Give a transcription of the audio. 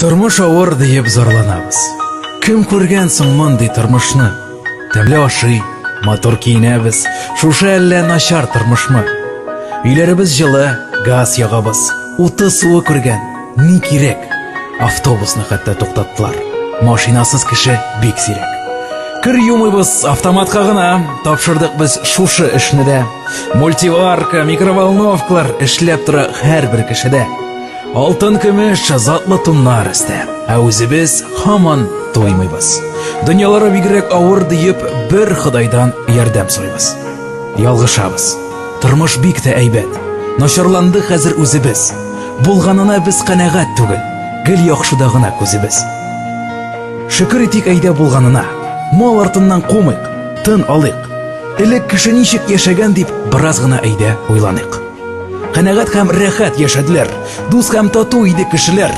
Тормыш авыр диеп зарланабыз. Кем күргән соң мондый тормышны? Тәмле ашый, матур киенәбез, шушы әллә начар тормышмы? Өйләребез җылы, газ ягабыз, уты суы күргән, ни кирәк? Автобусны хәтта туктаттылар. Машинасыз кеше бик сирәк. Кыр юмыйбыз автоматка гына, тапшырдык без шушы эшне дә. Мультиварка, микроволновкалар эшләп тора һәрбер кешедә. Алтын көмеш затлы туннар өстә, ә үзебез һаман туймыйбыз. Дөньялары бигрәк авыр диеп бер Ходайдан ярдәм сорыйбыз. Ялгышабыз. Тормыш бик тә әйбәт. Начарланды хәзер үзебез. Булганына без канәгать түгел. Гел яхшыда гына күзебез. Шөкер итик әйдә булганына. Мал артыннан кумыйк, тын алыйк. Элек кеше ничек яшәгән дип бераз гына әйдә уйланыйк. Канәгать һәм рәхәт яшәделәр. Дус һәм тату иде кешеләр.